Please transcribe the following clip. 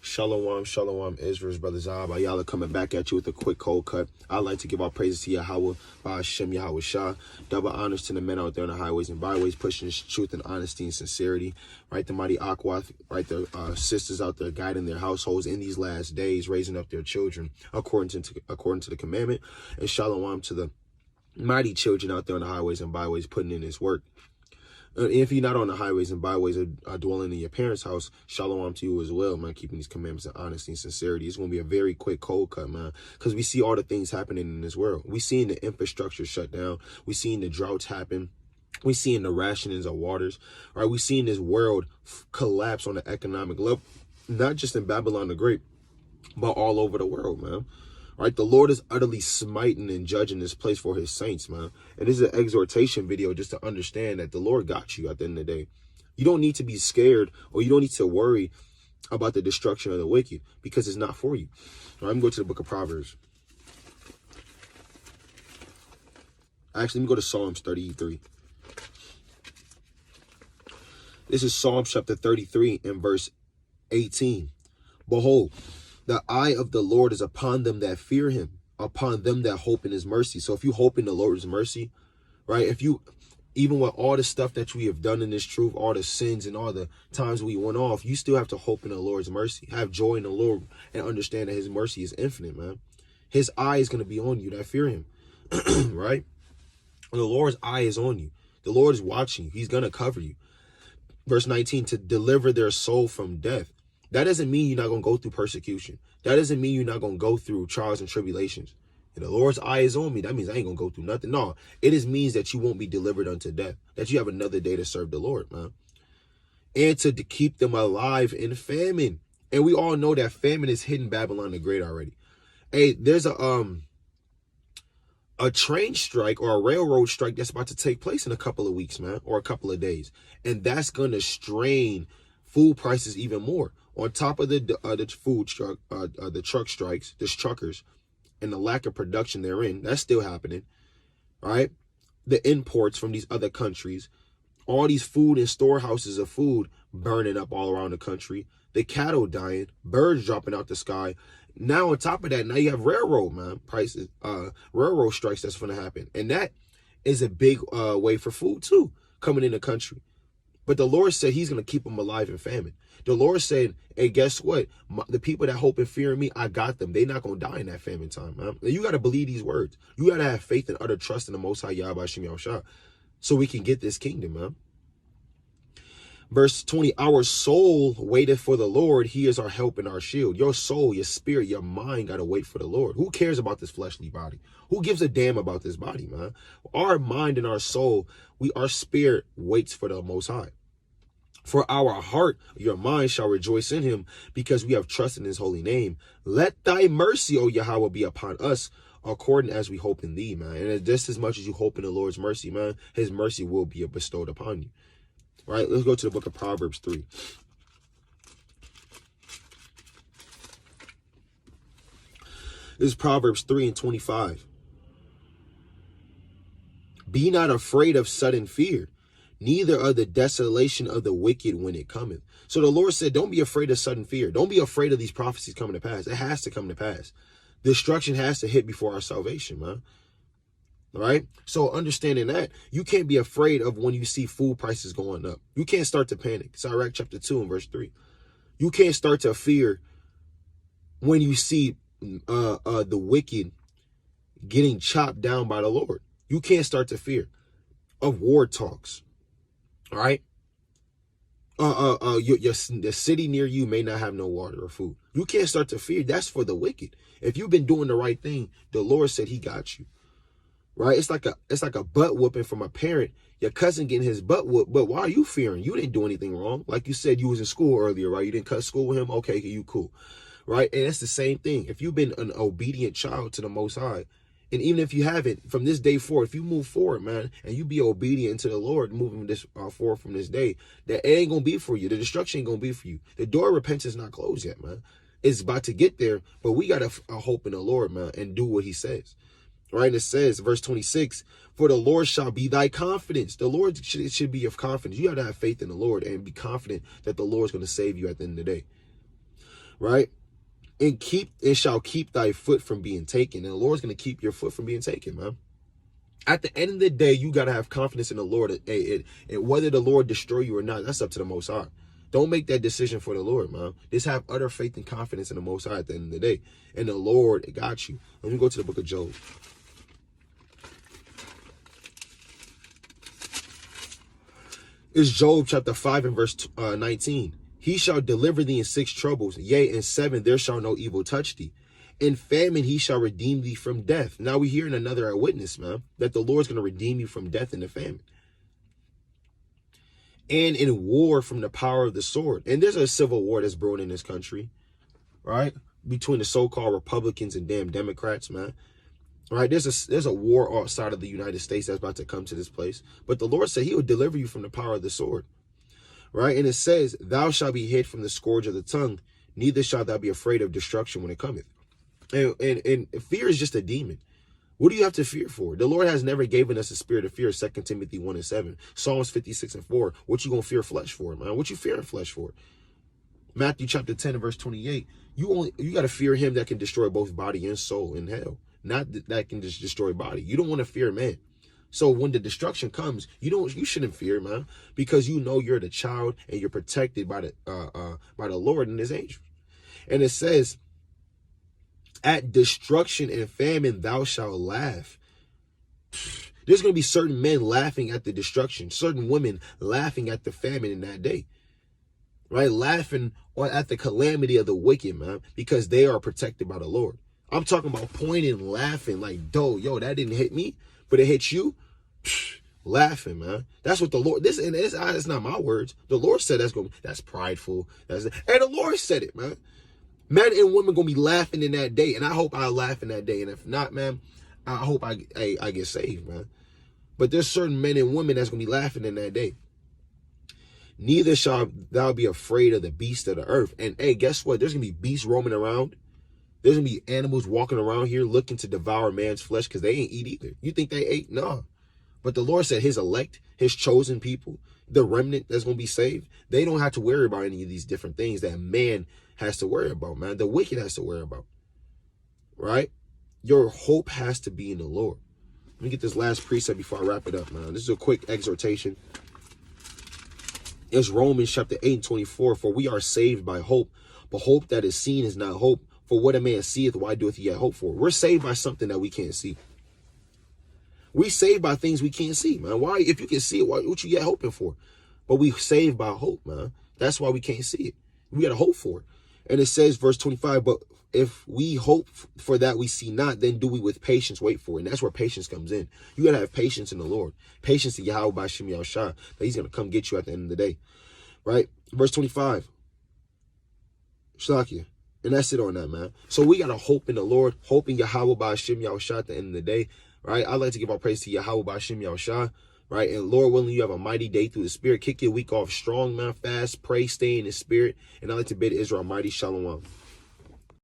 Shalom, shalom, Israel's brothers. Y'all are coming back at you with a quick cold cut. I'd like to give our praises to Yahweh, Hashem, Yahweh Shah. Double honors to the men out there on the highways and byways, pushing truth and honesty and sincerity. Right, the mighty Aquath, right, the sisters out there guiding their households in these last days, raising up their children according to the commandment. And shalom to the mighty children out there on the highways and byways, putting in his work. If you're not on the highways and byways or dwelling in your parents' house, shalom to you as well, man, keeping these commandments of honesty and sincerity. It's going to be a very quick cold cut, man, because we see all the things happening in this world. We seeing the infrastructure shut down. We seeing the droughts happen. We seeing the rationings of waters, right? We seeing this world collapse on the economic level, not just in Babylon the Great, but all over the world, man. Right, the Lord is utterly smiting and judging this place for his saints, man. And this is an exhortation video just to understand that the Lord got you at the end of the day. You don't need to be scared, or you don't need to worry about the destruction of the wicked, because it's not for you. All right, I'm going to the book of Proverbs. Actually, let me go to Psalms 33. This is Psalms chapter 33 and verse 18. Behold, the eye of the Lord is upon them that fear him, upon them that hope in his mercy. So if you hope in the Lord's mercy, right? If you, even with all the stuff that we have done in this truth, all the sins and all the times we went off, you still have to hope in the Lord's mercy. Have joy in the Lord and understand that his mercy is infinite, man. His eye is going to be on you that fear him, right? The Lord's eye is on you. The Lord is watching you. He's going to cover you. Verse 19, to deliver their soul from death. That doesn't mean you're not going to go through persecution. That doesn't mean you're not going to go through trials and tribulations. And the Lord's eye is on me. That means I ain't going to go through nothing. No, it just means that you won't be delivered unto death, that you have another day to serve the Lord, man. And to keep them alive in famine. And we all know that famine is hitting Babylon the Great already. Hey, there's a train strike or a railroad strike that's about to take place in a couple of weeks, man, or a couple of days. And that's going to strain food prices even more. On top of the food truck, the truck strikes, the truckers, and the lack of production therein, that's still happening, right? The imports from these other countries, all these food and storehouses of food burning up all around the country, the cattle dying, birds dropping out the sky. Now on top of that, now you have railroad, man, prices, railroad strikes that's going to happen. And that is a big way for food too, coming in the country. But the Lord said he's going to keep them alive in famine. The Lord said, hey, guess what? The people that hope and fear in me, I got them. They're not going to die in that famine time, man. You got to believe these words. You got to have faith and utter trust in the Most High Yahweh Hashem Yahweh, so we can get this kingdom, man. Verse 20, our soul waiteth for the Lord. He is our help and our shield. Your soul, your spirit, your mind got to wait for the Lord. Who cares about this fleshly body? Who gives a damn about this body, man? Our mind and our soul, our spirit waits for the Most High. For our heart, your mind shall rejoice in him, because we have trust in his holy name. Let thy mercy, O Yahweh, be upon us, according as we hope in thee, man. And just as much as you hope in the Lord's mercy, man, his mercy will be bestowed upon you. All right, let's go to the book of Proverbs 3. This is Proverbs 3 and 25. Be not afraid of sudden fear, neither of the desolation of the wicked when it cometh. So the Lord said, don't be afraid of sudden fear. Don't be afraid of these prophecies coming to pass. It has to come to pass. Destruction has to hit before our salvation, man. All right. So understanding that, you can't be afraid of when you see food prices going up. You can't start to panic. Sirach chapter 2 and verse 3. You can't start to fear when you see the wicked getting chopped down by the Lord. You can't start to fear of war talks. All right. The city near you may not have no water or food. You can't start to fear. That's for the wicked. If you've been doing the right thing, the Lord said he got you. Right? It's like a butt whooping from a parent. Your cousin getting his butt whooped, but why are you fearing? You didn't do anything wrong. Like you said, you was in school earlier, right? You didn't cut school with him. Okay, you cool. Right? And it's the same thing. If you've been an obedient child to the Most High, and even if you haven't, from this day forward, if you move forward, man, and you be obedient to the Lord, moving this forward from this day, that it ain't going to be for you. The destruction ain't going to be for you. The door of repentance is not closed yet, man. It's about to get there, but we got to hope in the Lord, man, and do what he says. Right? And it says, verse 26, for the Lord shall be thy confidence. The Lord should be your confidence. You have to have faith in the Lord and be confident that the Lord is going to save you at the end of the day. right? And shall keep thy foot from being taken. And the Lord's going to keep your foot from being taken, man. At the end of the day, you got to have confidence in the Lord. And whether the Lord destroy you or not, that's up to the Most High. Don't make that decision for the Lord, man. Just have utter faith and confidence in the Most High at the end of the day. And the Lord got you. Let me go to the book of Job. It's Job chapter 5 and verse 19. He shall deliver thee in 6 troubles. Yea, in 7 there shall no evil touch thee. In famine he shall redeem thee from death. Now we hear in another witness, man, that the Lord's going to redeem you from death and the famine. And in war from the power of the sword. And there's a civil war that's brewing in this country, right? Between the so-called Republicans and damn Democrats, man. Right? There's a war outside of the United States that's about to come to this place. But the Lord said he would deliver you from the power of the sword. Right? And it says, thou shalt be hid from the scourge of the tongue, neither shalt thou be afraid of destruction when it cometh. And fear is just a demon. What do you have to fear for? The Lord has never given us a spirit of fear, 2 Timothy 1 and 7. Psalms 56 and 4. What you going to fear flesh for, man? What you fearing flesh for? Matthew chapter 10 and verse 28. You got to fear him that can destroy both body and soul in hell. Not that can just destroy body. You don't want to fear man. So when the destruction comes, you shouldn't fear, man, because you know you're the child and you're protected by the Lord and his angels. And it says, at destruction and famine thou shalt laugh. There's going to be certain men laughing at the destruction, certain women laughing at the famine in that day, right? Laughing at the calamity of the wicked, man, because they are protected by the Lord. I'm talking about pointing, laughing like, yo, that didn't hit me, but it hit you. Laughing, man. That's what the Lord, it's not my words. The Lord said that's prideful. And the Lord said it, man. Men and women gonna be laughing in that day, and I hope I laugh in that day. And if not, man, I hope I get saved, man. But there's certain men and women that's gonna be laughing in that day. Neither shall thou be afraid of the beasts of the earth. And hey, guess what? There's gonna be beasts roaming around. There's gonna be animals walking around here looking to devour man's flesh because they ain't eat either. You think they ate? No. But the Lord said his elect, his chosen people, the remnant that's gonna be saved, they don't have to worry about any of these different things that man has to worry about, man. The wicked has to worry about, right? Your hope has to be in the Lord. Let me get this last precept before I wrap it up, man. This is a quick exhortation. It's Romans chapter 8 and 24. For we are saved by hope, but hope that is seen is not hope. For what a man seeth, why doeth he yet hope for? We're saved by something that we can't see. We saved by things we can't see, man. Why? If you can see it, what you yet hoping for? But we saved by hope, man. That's why we can't see it. We got to hope for it. And it says, verse 25, but if we hope for that we see not, then do we with patience wait for it. And that's where patience comes in. You got to have patience in the Lord. Patience in Yahweh by Shem Yahushua, that he's going to come get you at the end of the day. Right? Verse 25. Shlakia. And that's it on that, man. So we got to hope in the Lord, hope in Yahweh by Shem Yahushua at the end of the day. Right? I'd like to give our praise to Yahweh by Shem Yahushua. Right? And Lord willing, you have a mighty day through the Spirit. Kick your week off strong, man. Fast, pray, stay in the Spirit. And I'd like to bid Israel a mighty shalom.